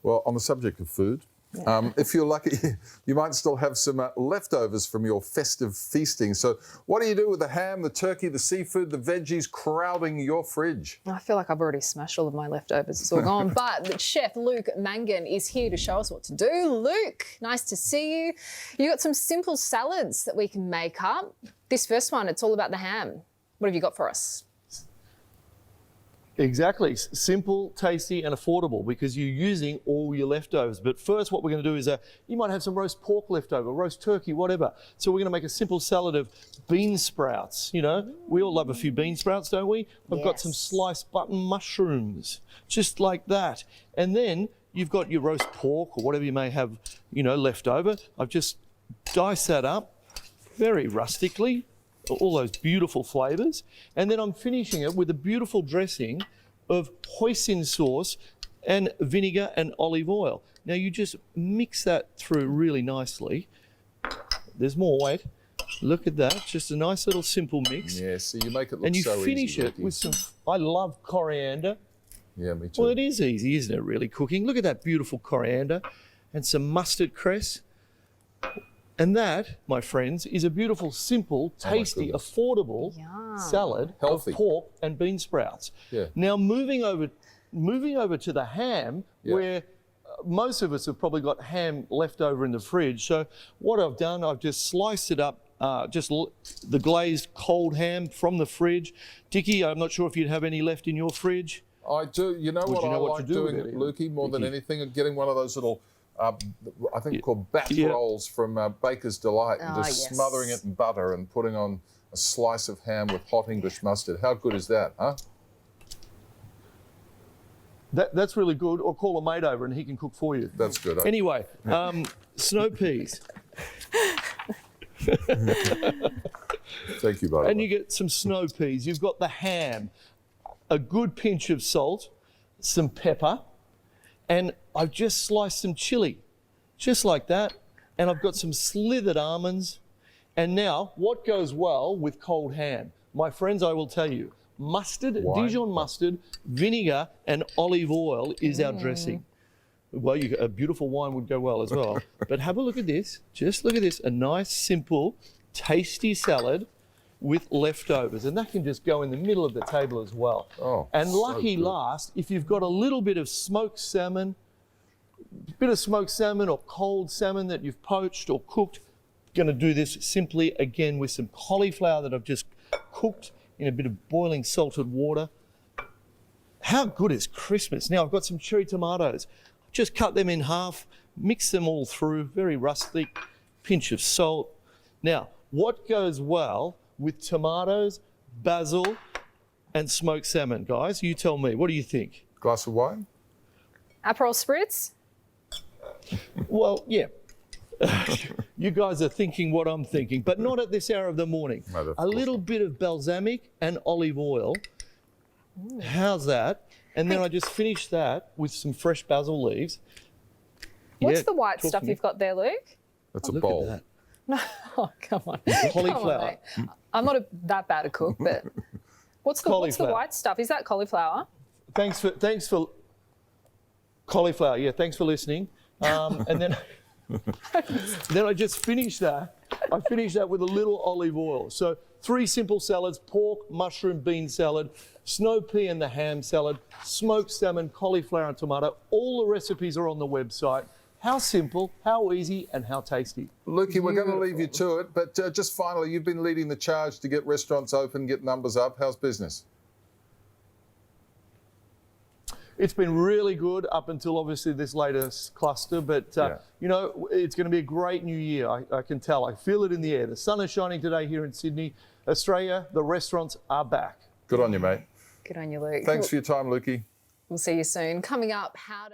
Well, on the subject of food, if you're lucky, you might still have some leftovers from your festive feasting. So what do you do with the ham, the turkey, the seafood, the veggies crowding your fridge? I feel like I've already smashed all of my leftovers. It's all gone. But Chef Luke Mangan is here to show us what to do. Luke, nice to see you. You got some simple salads that we can make up. This first one, it's all about the ham. What have you got for us? Exactly. Simple, tasty and affordable because you're using all your leftovers. But first what we're going to do is you might have some roast pork left over, roast turkey, whatever. So we're going to make a simple salad of bean sprouts. You know, we all love a few bean sprouts, don't we? I've got some sliced button mushrooms, just like that. And then you've got your roast pork or whatever you may have, you know, left over. I've just diced that up very rustically. All those beautiful flavours, and then I'm finishing it with a beautiful dressing of hoisin sauce and vinegar and olive oil. Now you just mix that through really nicely. There's more, wait. Look at that, just a nice little simple mix. Yeah, so you make it look and you so finish easy, it with some, I love coriander. Yeah, me too. Well, it is easy, isn't it, really, cooking? Look at that beautiful coriander and some mustard cress. And that, my friends, is a beautiful, simple, tasty, affordable salad of pork and bean sprouts. Yeah. Now, moving over to the ham, where most of us have probably got ham left over in the fridge. So what I've done, I've just sliced it up, the glazed cold ham from the fridge. Dickie, I'm not sure if you'd have any left in your fridge. I do. You know what I like doing, Lukey, more than anything, getting one of those little I think called bat rolls from Baker's Delight, and just smothering it in butter and putting on a slice of ham with hot English mustard. How good is that, huh? That's really good. Or call a mate over and he can cook for you. That's good. Anyway, snow peas. Thank you, buddy. And you get some snow peas. You've got the ham, a good pinch of salt, some pepper, and I've just sliced some chili, just like that. And I've got some slithered almonds. And now, what goes well with cold ham? My friends, I will tell you, mustard, Dijon mustard, vinegar, and olive oil is our dressing. Well, a beautiful wine would go well as well. But have a look at this. Just look at this. A nice, simple, tasty salad with leftovers. And that can just go in the middle of the table as well. Oh, and lucky last, if you've got a little bit of smoked salmon, or cold salmon that you've poached or cooked, going to do this simply again with some cauliflower that I've just cooked in a bit of boiling salted water. How good is Christmas? Now I've got some cherry tomatoes. Just cut them in half, mix them all through, very rustic, pinch of salt. Now, what goes well with tomatoes, basil, and smoked salmon, guys? You tell me, what do you think? Glass of wine? Aperol spritz? Well, yeah. You guys are thinking what I'm thinking, but not at this hour of the morning. No, a little bit of balsamic and olive oil. How's that? And then I just finish that with some fresh basil leaves. What's the white stuff you've got there, Luke? That's a bowl. At that. No, oh, come on. Cauliflower. Come on, I'm not that bad a cook, but what's the white stuff? Is that cauliflower? Thanks for cauliflower. Yeah, thanks for listening. And then then I just finish that. I finish that with a little olive oil. So 3 simple salads: pork, mushroom, bean salad, snow pea and the ham salad, smoked salmon, cauliflower and tomato. All the recipes are on the website. How simple, how easy and how tasty. Lukey, we're going to leave you to it, but just finally, you've been leading the charge to get restaurants open, get numbers up. How's business? It's been really good up until obviously this latest cluster, but you know, it's going to be a great new year. I can tell. I feel it in the air. The sun is shining today here in Sydney. Australia, the restaurants are back. Good on you, mate. Good on you, Luke. Thanks for your time, Lukey. We'll see you soon. Coming up, how to...